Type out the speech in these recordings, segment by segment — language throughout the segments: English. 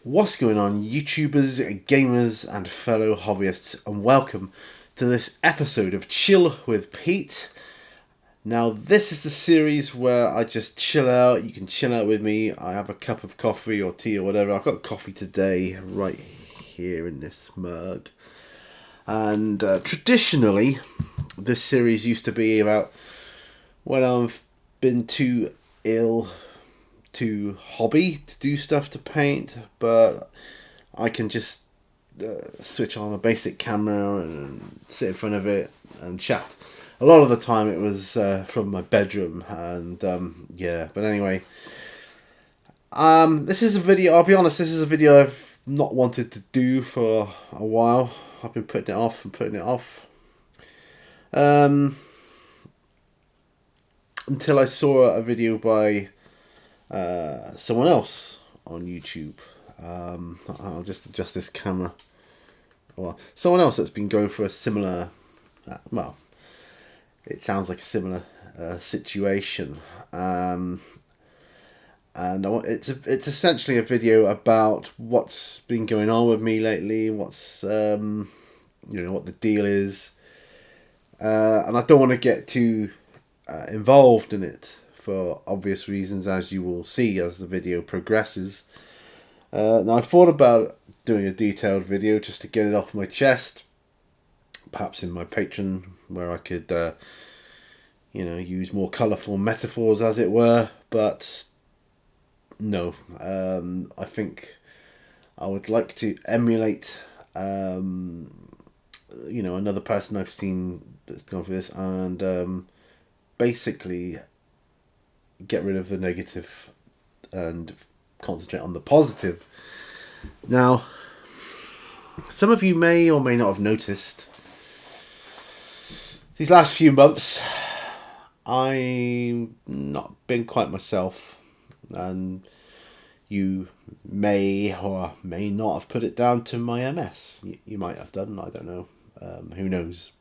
What's going on, YouTubers, gamers, and fellow hobbyists, and welcome to this episode of Chill with Pete. Now, this is the series where I just chill out. You can chill out with me. I have a cup of coffee or tea or whatever. I've got coffee today right here in this mug. And traditionally, this series used to be about when I've been too ill to hobby to do stuff to paint, but I can just switch on a basic camera and sit in front of it and chat. A lot of the time it was from my bedroom, and but anyway, this is a video, I'll be honest, this is a video I've not wanted to do for a while. I've been putting it off and putting it off until I saw a video by someone else on YouTube. I'll just adjust this camera. Well, someone else that's been going through a similar, it sounds like a similar situation. And it's essentially a video about what's been going on with me lately, what's what the deal is, and I don't want to get too involved in it for obvious reasons, as you will see as the video progresses. Now, I thought about doing a detailed video just to get it off my chest, perhaps in my Patreon, where I could use more colourful metaphors, as it were, but no, I think I would like to emulate another person I've seen that's gone for this, and basically get rid of the negative and concentrate on the positive. Now, some of you may or may not have noticed these last few months I've not been quite myself, and you may or may not have put it down to my MS. You might have done, I don't know. Who knows?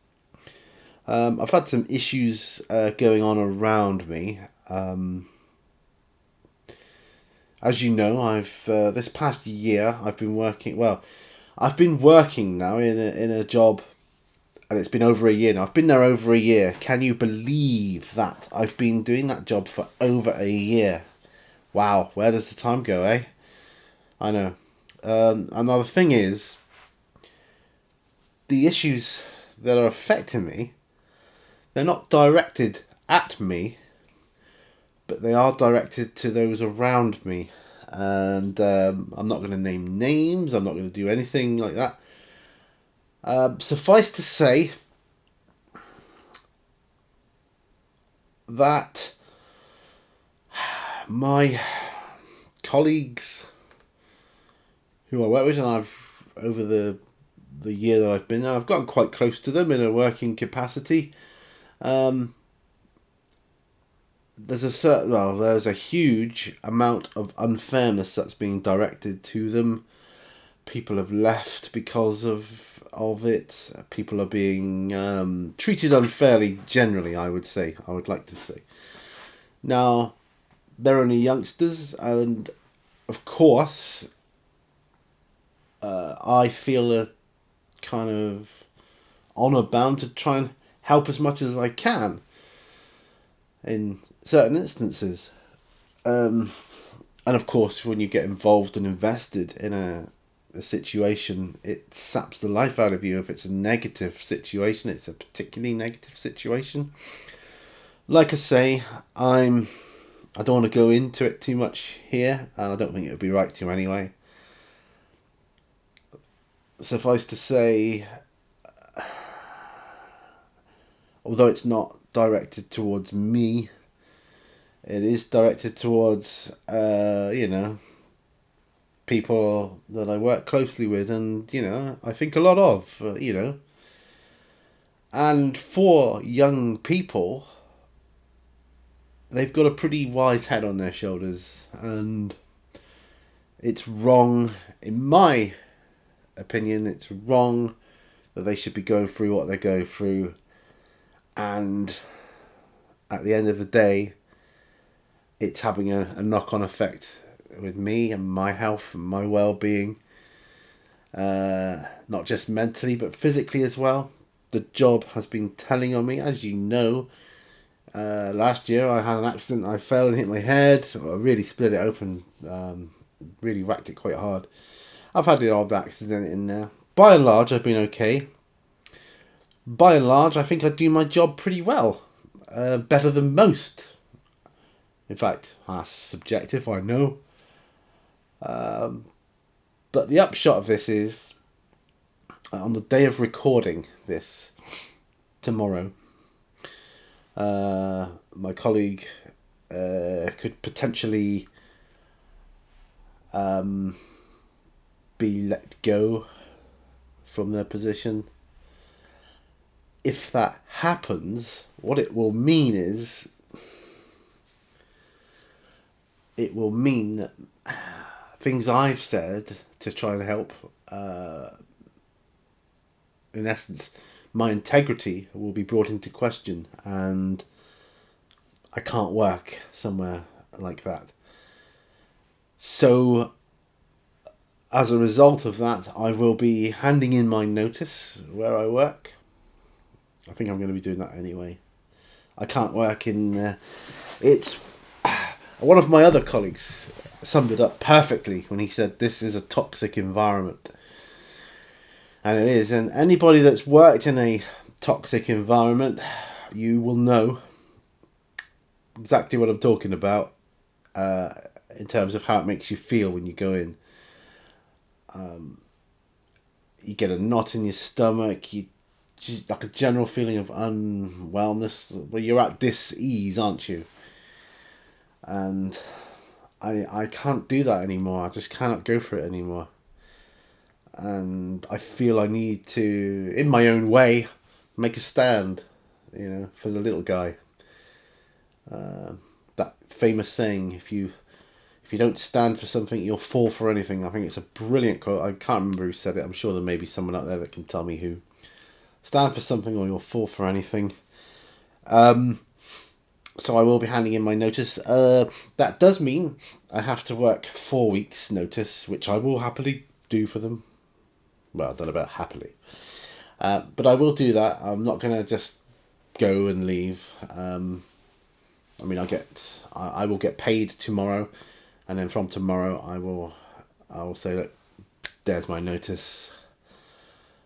I've had some issues going on around me. As you know, I've this past year I've been working. Well, I've been working now in a job, and it's been over a year now. I've been there over a year. Can you believe that? I've been doing that job for over a year. Wow, where does the time go, eh? I know. Another thing is, the issues that are affecting me, they're not directed at me, but they are directed to those around me. And I'm not going to name names. I'm not going to do anything like that. Suffice to say that my colleagues who I work with, and I've over the year that I've been there, I've gotten quite close to them in a working capacity. There's a huge amount of unfairness that's being directed to them. People have left because of it. People are being treated unfairly generally, I would like to say. Now, they're only youngsters, and of course, I feel a kind of honour bound to try and help as much as I can in certain instances. And of course, when you get involved and invested in a situation, it saps the life out of you. If it's a negative situation, it's a particularly negative situation. Like I say, I don't want to go into it too much here, and I don't think it would be right to anyway. Suffice to say, although it's not directed towards me, it is directed towards people that I work closely with, and I think a lot of and for young people, they've got a pretty wise head on their shoulders, and it's wrong, in my opinion, it's wrong that they should be going through what they're going through. And at the end of the day, it's having a knock-on effect with me and my health and my well-being. Not just mentally, but physically as well. The job has been telling on me, as you know. Last year I had an accident. I fell and hit my head. I really split it open. Really whacked it quite hard. I've had the odd accident in there. By and large, I've been okay. By and large, I think I do my job pretty well. Better than most. In fact, that's subjective, I know. But the upshot of this is, on the day of recording this, tomorrow, my colleague could potentially be let go from their position. If that happens, what it will mean is, it will mean that things I've said to try and help, in essence, my integrity will be brought into question, and I can't work somewhere like that. So, as a result of that, I will be handing in my notice where I work. I think I'm going to be doing that anyway. I can't work in... it's... One of my other colleagues summed it up perfectly when he said this is a toxic environment. And it is. And anybody that's worked in a toxic environment, you will know exactly what I'm talking about, in terms of how it makes you feel when you go in. You get a knot in your stomach, you just like a general feeling of unwellness, where you're at dis-ease, aren't you? And I can't do that anymore. I just cannot go for it anymore. And I feel I need to, in my own way, make a stand, for the little guy. That famous saying, if you don't stand for something, you'll fall for anything. I think it's a brilliant quote. I can't remember who said it. I'm sure there may be someone out there that can tell me who. Stand for something or you'll fall for anything. So I will be handing in my notice. That does mean I have to work 4 weeks notice, which I will happily do for them. Well, I don't know about happily. But I will do that. I'm not going to just go and leave. I will get paid tomorrow. And then from tomorrow I will say, look, there's my notice.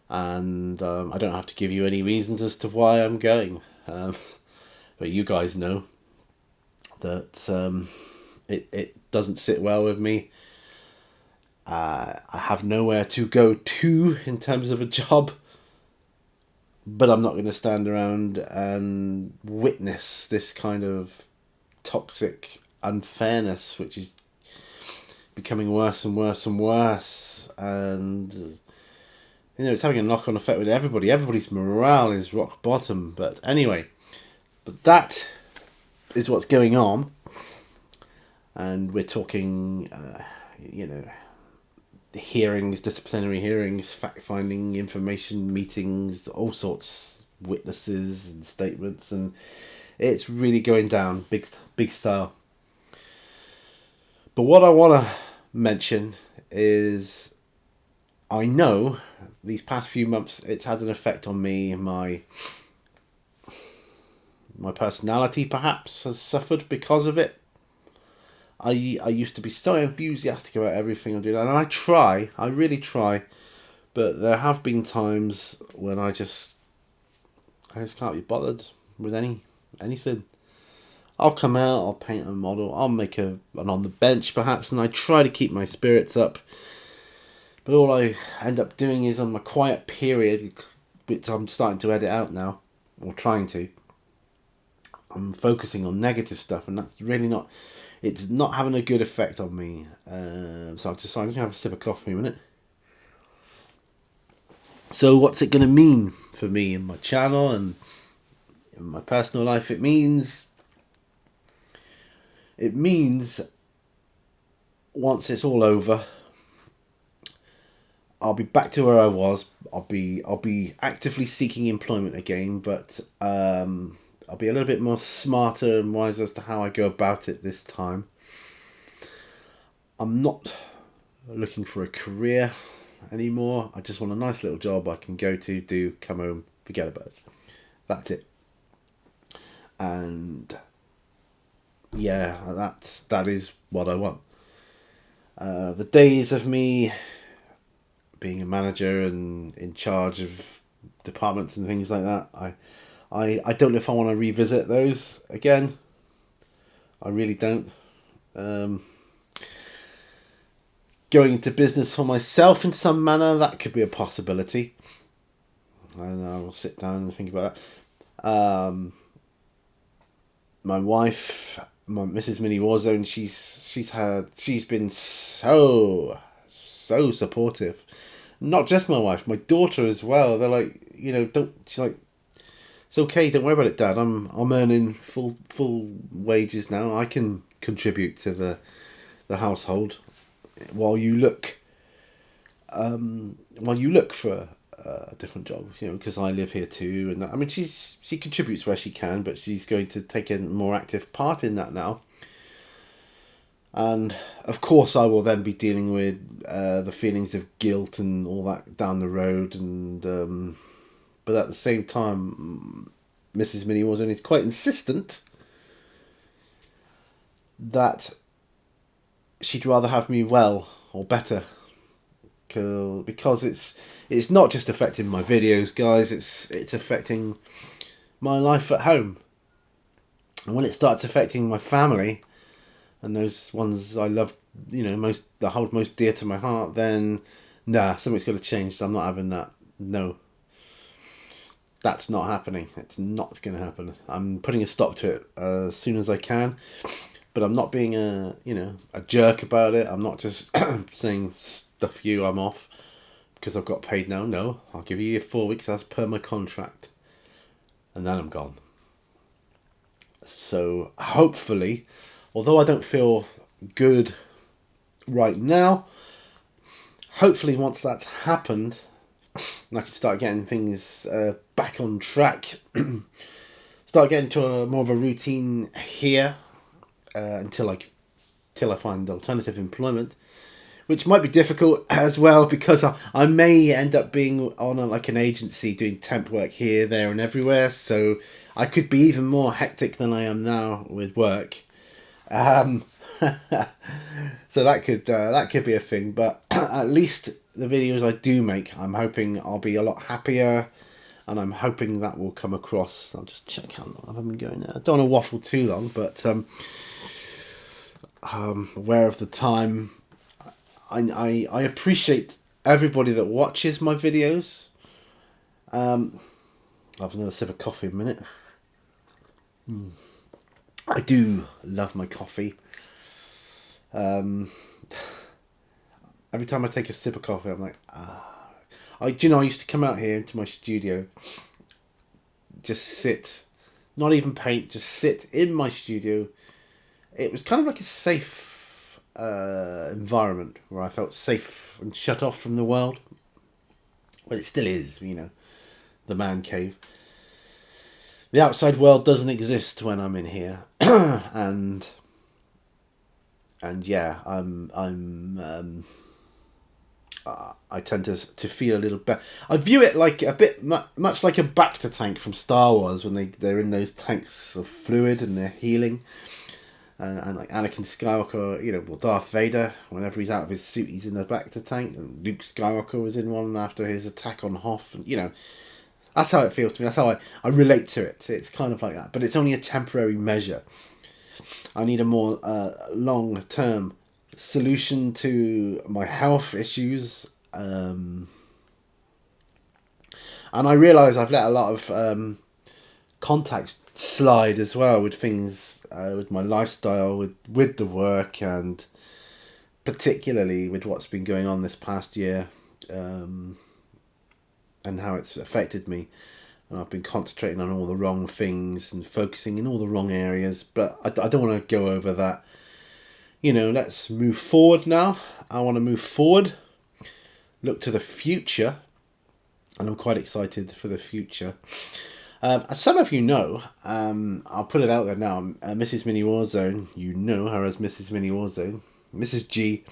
And I don't have to give you any reasons as to why I'm going. But you guys know that it doesn't sit well with me. I have nowhere to go to in terms of a job. But I'm not going to stand around and witness this kind of toxic unfairness, which is becoming worse and worse and worse. And it's having a knock-on effect with everybody. Everybody's morale is rock bottom. But anyway, that is what's going on. And we're talking, hearings, disciplinary hearings, fact-finding, information meetings, all sorts, witnesses and statements. And it's really going down, big style. But what I want to mention is, I know these past few months it's had an effect on me, and my personality perhaps has suffered because of it. I used to be so enthusiastic about everything I'm doing, and I really try, but there have been times when I just can't be bothered with anything. I'll come out, I'll paint a model, I'll make an on the bench perhaps, and I try to keep my spirits up. But all I end up doing is, on my quiet period, which I'm starting to edit out now, or trying to, I'm focusing on negative stuff, and that's really it's not having a good effect on me. So I'm just going to have a sip of coffee in a minute. So what's it going to mean for me and my channel and in my personal life? It means once it's all over, I'll be back to where I was. I'll be actively seeking employment again, but I'll be a little bit more smarter and wiser as to how I go about it this time. I'm not looking for a career anymore. I just want a nice little job I can go to, do, come home, forget about it. That's it. And yeah, that is what I want. The days of me being a manager and in charge of departments and things like that, I don't know if I want to revisit those again. I really don't. Going into business for myself in some manner, that could be a possibility. And I will sit down and think about that. My wife, Mrs. Mini Warzone, she's been so supportive. Not just my wife, my daughter as well. They're like, she's like, it's okay, don't worry about it, Dad. I'm earning full wages now. I can contribute to the household while you look for a different job, because I live here too. And I mean, she contributes where she can, but she's going to take a more active part in that now. And of course, I will then be dealing with the feelings of guilt and all that down the road. And but at the same time, Mrs. Mini Warzone is quite insistent that she'd rather have me well or better, because it's not just affecting my videos, guys. It's affecting my life at home, and when it starts affecting my family and those ones I love, most, that hold most dear to my heart, then something's got to change. So I'm not having that. No, that's not happening. It's not going to happen. I'm putting a stop to it as soon as I can. But I'm not being a jerk about it. I'm not just saying, stuff you, I'm off because I've got paid now. No, I'll give you 4 weeks as per my contract. And then I'm gone. So hopefully, although I don't feel good right now, hopefully once that's happened, I can start getting things back on track. Start getting to more of a routine here. Until I find alternative employment, which might be difficult as well, because I may end up being on an agency doing temp work here, there, and everywhere. So I could be even more hectic than I am now with work. So that could be a thing. But at least the videos I do make, I'm hoping I'll be a lot happier. And I'm hoping that will come across. I'll just check how long I've been going now. I don't want to waffle too long, but aware of the time. I appreciate everybody that watches my videos. I'll have another sip of coffee in a minute. I do love my coffee. Every time I take a sip of coffee, I'm like, I used to come out here into my studio, just sit, not even paint, just sit in my studio. It was kind of like a safe environment where I felt safe and shut off from the world. Well, it still is, the man cave. The outside world doesn't exist when I'm in here, and yeah, I tend to feel a little better. I view it like a bit much like a Bacta tank from Star Wars, when they're in those tanks of fluid and they're healing, and like Anakin Skywalker, Darth Vader, whenever he's out of his suit, he's in a Bacta tank, and Luke Skywalker was in one after his attack on Hoth, and that's how it feels to me. That's how I relate to it. It's kind of like that, but it's only a temporary measure. I need a more long-term solution to my health issues, and I realise I've let a lot of contacts slide as well with things, with my lifestyle, with the work, and particularly with what's been going on this past year, and how it's affected me. And I've been concentrating on all the wrong things and focusing in all the wrong areas, but I don't want to go over that. Let's move forward now. I want to move forward, look to the future, and I'm quite excited for the future. As some of you know, I'll put it out there now, Mrs. Mini Warzone, you know her as Mrs. Mini Warzone, Mrs. G.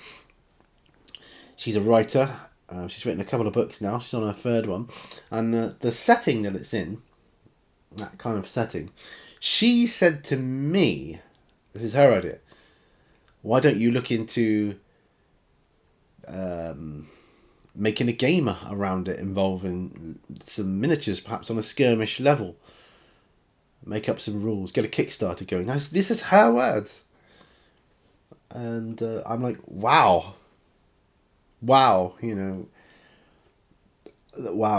She's a writer. She's written a couple of books now. She's on her third one. And the setting that it's in, that kind of setting, she said to me, this is her idea, why don't you look into making a game around it involving some miniatures, perhaps on a skirmish level. Make up some rules, get a Kickstarter going. This is her words. And I'm like, wow, wow,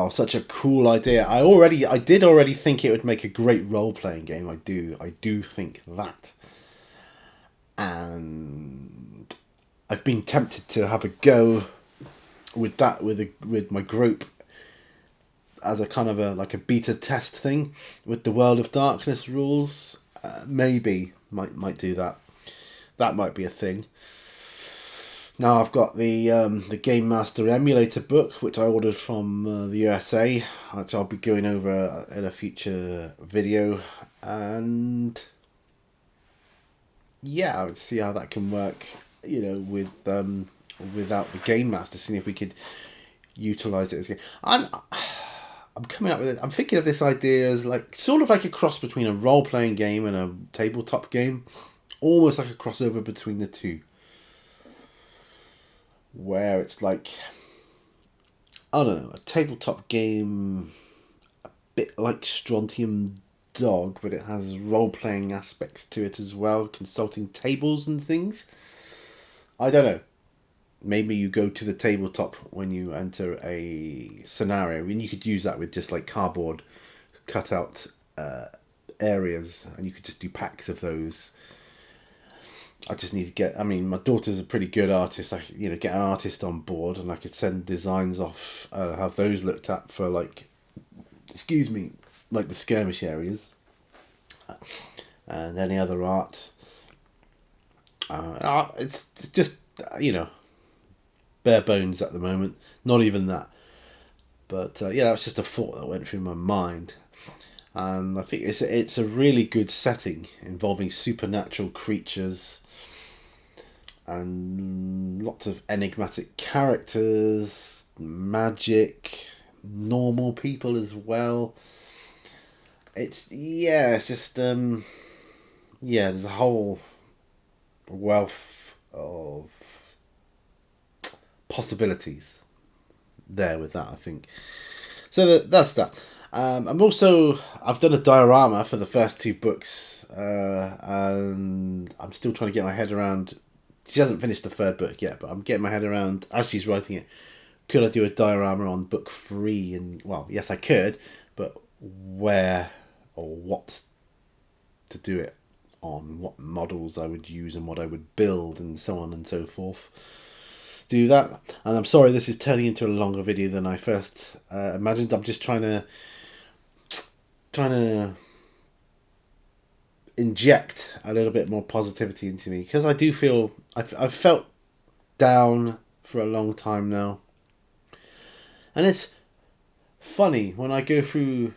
such a cool idea. I did already think it would make a great role-playing game. I do think that. And I've been tempted to have a go with that with my group as a kind of a beta test thing with the World of Darkness rules. Maybe might do that. That might be a thing. Now I've got the Game Master emulator book, which I ordered from the USA, which I'll be going over in a future video, and yeah, I would see how that can work, with without the Game Master, seeing if we could utilize it as a game. I'm coming up with it. I'm thinking of this idea as sort of like a cross between a role-playing game and a tabletop game, almost like a crossover between the two, where it's like, I don't know, a tabletop game, a bit like Strontium Dog, but it has role-playing aspects to it as well, consulting tables and things. I don't know. Maybe you go to the tabletop when you enter a scenario, and you could use that with just cardboard cutout areas, and you could just do packs of those. I just need to get. I mean, my daughter's a pretty good artist. Get an artist on board, and I could send designs off, have those looked at for the skirmish areas, and any other art. It's just bare bones at the moment. Not even that, but that was just a thought that went through my mind. And I think it's a really good setting involving supernatural creatures and lots of enigmatic characters, magic, normal people as well. It's just there's a whole wealth of possibilities there with that, I think. So that's that. I've done a diorama for the first two books, and I'm still trying to get my head around. She hasn't finished the third book yet, but I'm getting my head around as she's writing it. Could I do a diorama on book 3? And well, yes, I could, but where or what to do it on, what models I would use and what I would build, and so on and so forth. Do that. And I'm sorry this is turning into a longer video than I first imagined. I'm just trying to inject a little bit more positivity into me, because I do feel I've felt down for a long time now, and it's funny when I go through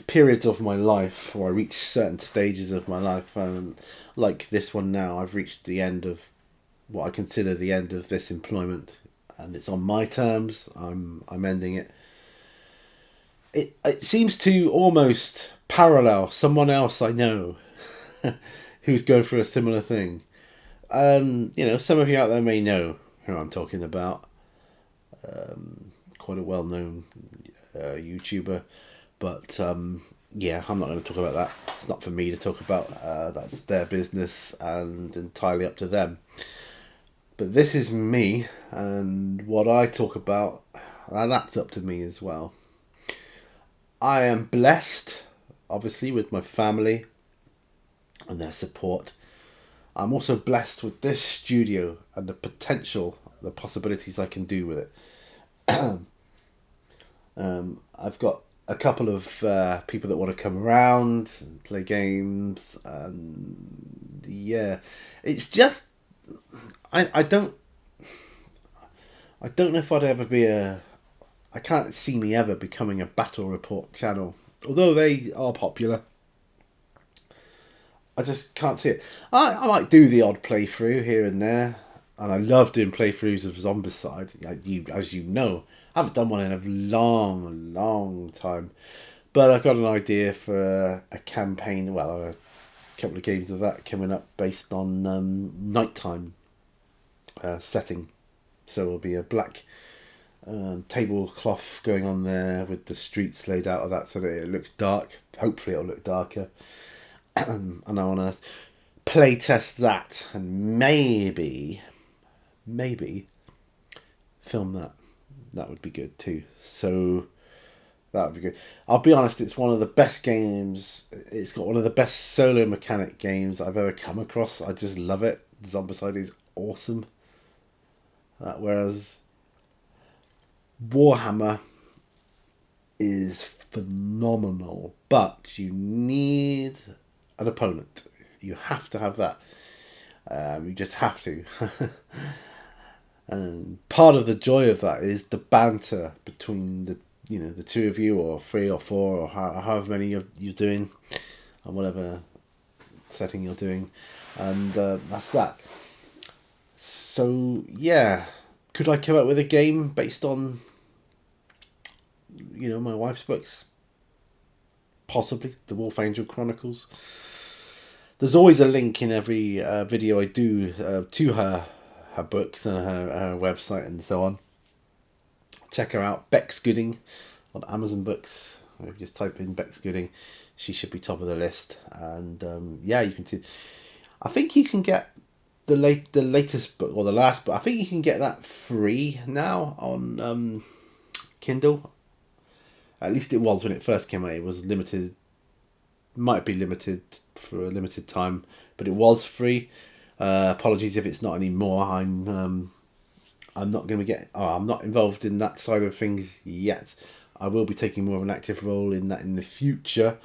periods of my life, or I reach certain stages of my life, and like this one now, I've reached the end of what I consider the end of this employment, and it's on my terms. I'm ending it. It seems to almost parallel someone else I know who's going through a similar thing. Some of you out there may know who I'm talking about. Quite a well-known YouTuber, but I'm not going to talk about that. It's not for me to talk about. That's their business and entirely up to them. But this is me, and what I talk about, and that's up to me as well. I am blessed, obviously, with my family and their support. I'm also blessed with this studio and the potential, the possibilities I can do with it. I've got a couple of people that want to come around and play games, and it's just I don't know if I'd ever be I can't see me ever becoming a battle report channel, although they are popular. I just can't see it. I might do the odd playthrough here and there, and I love doing playthroughs of Zombicide. As you know, I haven't done one in a long, long time. But I've got an idea for a campaign. Well, a couple of games of that coming up based on nighttime setting. So it'll be a black tablecloth going on there with the streets laid out of that, so that it looks dark. Hopefully, it'll look darker. And I want to play test that and maybe film that. That would be good too. So that would be good. I'll be honest, it's one of the best games. It's got one of the best solo mechanic games I've ever come across. I just love it. Zombicide is awesome. Whereas Warhammer is phenomenal, but you need an opponent. You have to have that. You just have to. And part of the joy of that is the banter between the two of you, or three or four, or however many you're doing, on whatever setting you're doing, and that's that. So yeah, could I come up with a game based on my wife's books? Possibly, the Wolf Angel Chronicles. There's always a link in every video I do to her books and her website and so on. Check her out, Bex Gooding, on Amazon Books. If you just type in Bex Gooding, she should be top of the list. And you can see. I think you can get the latest book, or the last book. I think you can get that free now on Kindle. At least it was when it first came out. It was limited. Might be limited for a limited time, but it was free. Apologies if it's not anymore. I'm not going to get. I'm not involved in that side of things yet. I will be taking more of an active role in that in the future,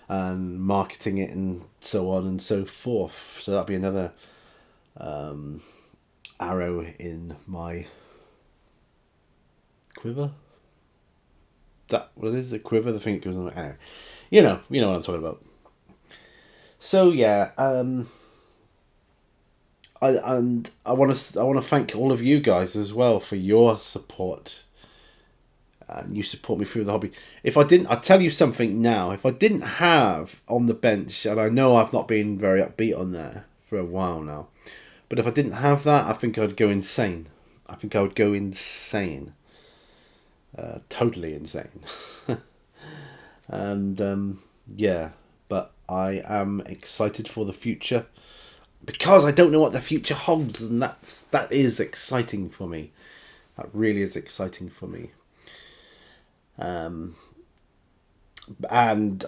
and marketing it and so on and so forth. So that'll be another arrow in my quiver. That what is a quiver? The thing that goes on. Anyway, you know what I'm talking about. So yeah, I want to thank all of you guys as well for your support. And you support me through the hobby. I'll tell you something now. If I didn't have On the Bench, and I know I've not been very upbeat on there for a while now, but if I didn't have that, I think I'd go insane. I think I would go insane. Totally insane. And yeah, but I am excited for the future, because I don't know what the future holds, and that is exciting for me. That really is exciting for me. And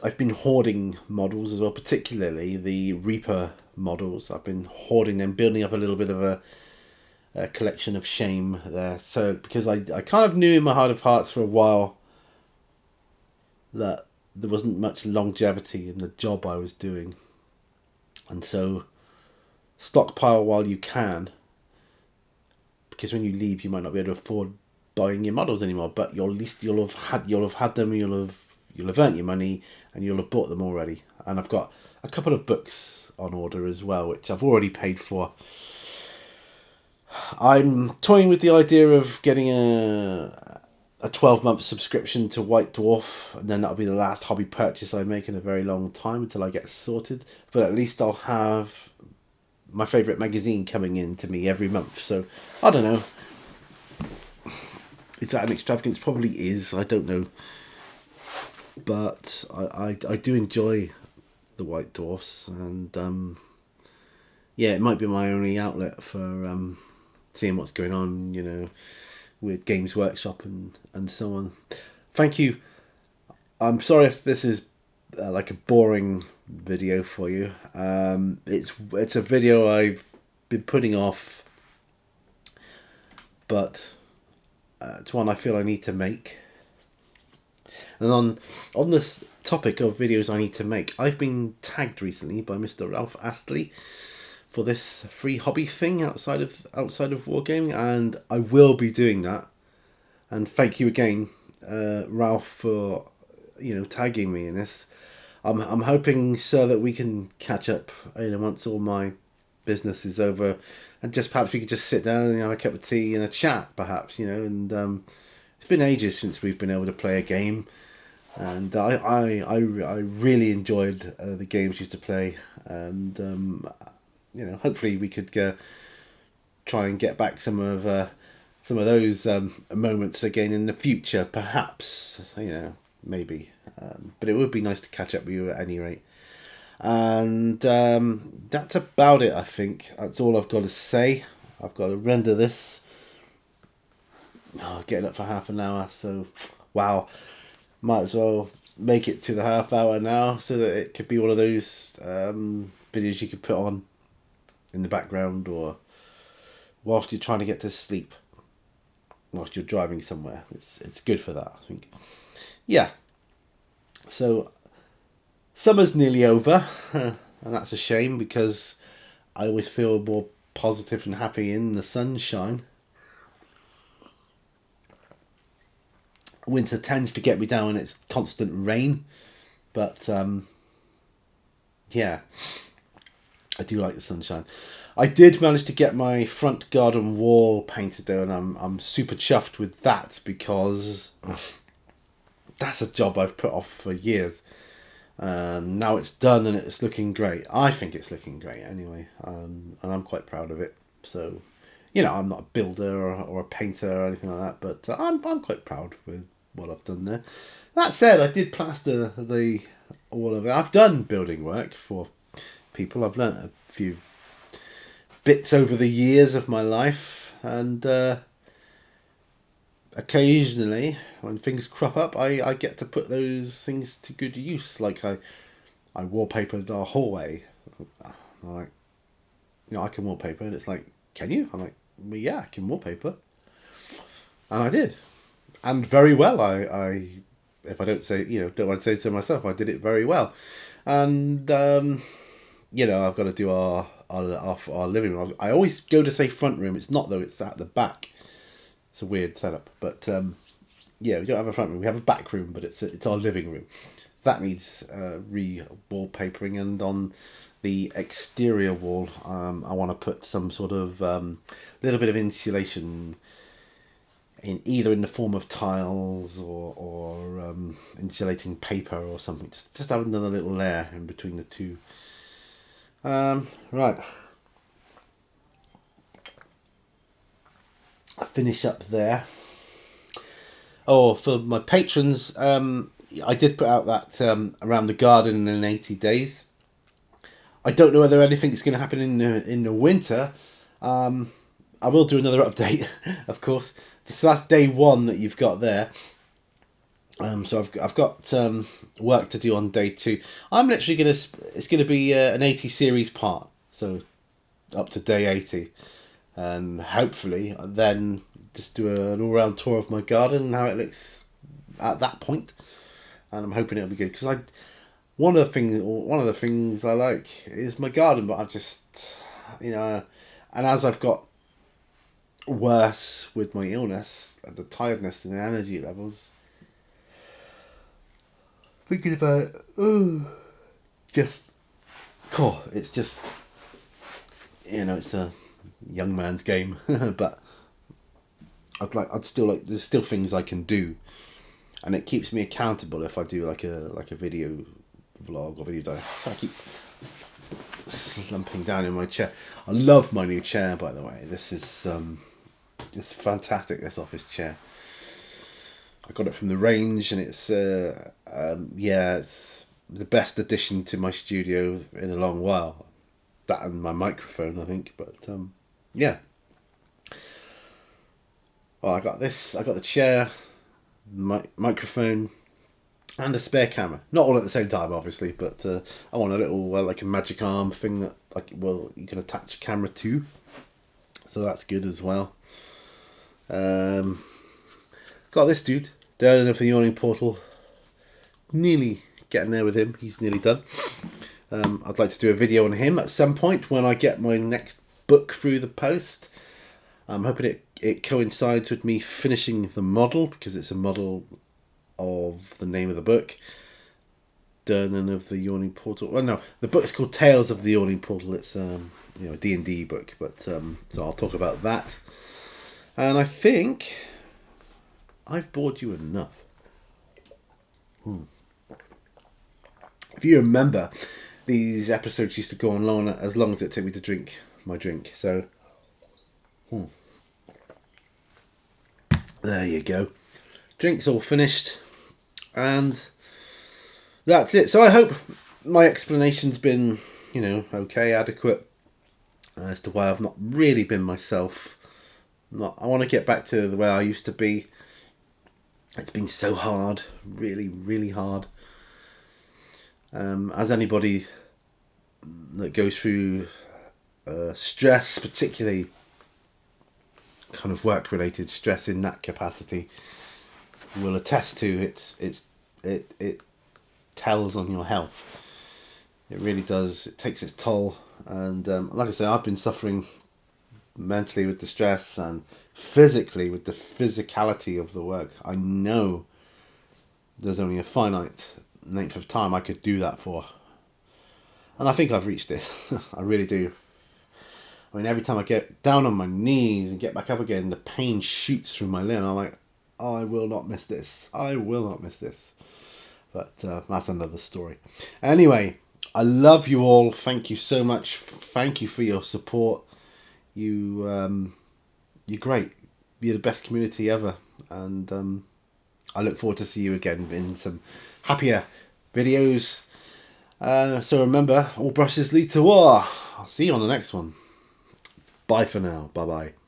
I've been hoarding models as well, particularly the Reaper models. I've been hoarding them, building up a little bit of a collection of shame there. So because I kind of knew in my heart of hearts for a while that there wasn't much longevity in the job I was doing, and so stockpile while you can, because when you leave you might not be able to afford buying your models anymore, but at least you'll have had them, you'll have earned your money, and you'll have bought them already. And I've got a couple of books on order as well, which I've already paid for. I'm toying with the idea of getting a 12-month subscription to White Dwarf, and then that'll be the last hobby purchase I make in a very long time until I get sorted. But at least I'll have my favourite magazine coming in to me every month. So I don't know. Is that an extravagance? Probably is. I don't know. But I do enjoy the White Dwarfs, and yeah, it might be my only outlet for seeing what's going on, with Games Workshop and so on. Thank you. I'm sorry if this is like a boring video for you. It's a video I've been putting off, but it's one I feel I need to make. And on this topic of videos I need to make, I've been tagged recently by Mr. Ralph Astley for this free hobby thing outside of wargaming, and I will be doing that. And thank you again, Ralph, for tagging me in this. I'm hoping so that we can catch up, once all my business is over, and just perhaps we could just sit down and have a cup of tea and a chat, perhaps, and it's been ages since we've been able to play a game, and I really enjoyed the games we used to play, and hopefully we could try and get back some of those moments again in the future, perhaps, maybe. But it would be nice to catch up with you at any rate. And that's about it, I think. That's all I've got to say. I've got to render this. Getting up for half an hour, so wow. Might as well make it to the half hour now so that it could be one of those videos you could put on in the background or whilst you're trying to get to sleep, whilst you're driving somewhere. It's good for that, I think. Yeah. So summer's nearly over, and that's a shame because I always feel more positive and happy in the sunshine. Winter tends to get me down when it's constant rain, but yeah, I do like the sunshine. I did manage to get my front garden wall painted though, and I'm super chuffed with that because that's a job I've put off for years. Now it's done and it's looking great. I think it's looking great anyway, and I'm quite proud of it. So, I'm not a builder or a painter or anything like that, but I'm quite proud with what I've done there. That said, I did plaster all of it. I've done building work for people. I've learnt a few bits over the years of my life, and occasionally when things crop up, I get to put those things to good use. Like I wallpapered our hallway. I'm like, I can wallpaper, and it's like, can you? I'm like, well, yeah, I can wallpaper, and I did, and very well. I if I don't say, don't mind saying so myself, I did it very well, and I've got to do our living room. I always go to say front room. It's not though. It's at the back. It's a weird setup, but we don't have a front room. We have a back room, but it's our living room. That needs re-wallpapering, and on the exterior wall, I want to put some sort of little bit of insulation either in the form of tiles or insulating paper or something. Just have another little layer in between the two. Right. I finish up there. Oh, for my patrons, I did put out that around the garden in 80 days. I don't know whether anything's going to happen in the winter. I will do another update, of course. So that's day one that you've got there. So I've got work to do on day two. I'm literally it's gonna be an 80 series part, so up to day 80, and hopefully then just do an all round tour of my garden and how it looks at that point. And I'm hoping it'll be good because one of the things I like is my garden, but I've just and as I've got worse with my illness, the tiredness and the energy levels. Thinking about it's just it's a young man's game, but I'd still like there's still things I can do, and it keeps me accountable if I do like a video vlog or video diary. So I keep slumping down in my chair. I love my new chair, by the way. This is it's fantastic. This office chair. I got it from the range, and it's it's the best addition to my studio in a long while. That and my microphone, I think. But yeah. Well, I got this. I got the chair, microphone, and a spare camera. Not all at the same time, obviously, but I want a little like a magic arm thing that you can attach a camera to. So that's good as well. Got this dude down of the yawning portal. Nearly getting there with him. He's nearly done. I'd like to do a video on him at some point when I get my next book through the post. I'm hoping it coincides with me finishing the model, because it's a model of the name of the book. done and of the Yawning Portal. Well, no, the book's called Tales of the Yawning Portal. It's a D&D book, but so I'll talk about that. And I think I've bored you enough. If you remember, these episodes used to go on long as it took me to drink my drink. So, there you go. Drink's all finished, and that's it. So I hope my explanation's been, okay, adequate as to why I've not really been myself. I want to get back to the way I used to be. It's been so hard, really, really hard. As anybody that goes through stress, particularly kind of work-related stress in that capacity, will attest to, it tells on your health. It really does. It takes its toll, and like I say, I've been suffering mentally with the stress and physically with the physicality of the work. I know there's only a finite length of time I could do that for, and I think I've reached it. I really do. I mean, every time I get down on my knees and get back up again, the pain shoots through my limb. I'm like, oh, I will not miss this. I will not miss this. But that's another story. Anyway, I love you all. Thank you so much. Thank you for your support. You're great. You're the best community ever. And I look forward to see you again in some happier videos. So remember, all brushes lead to war. I'll see you on the next one. Bye for now. Bye-bye.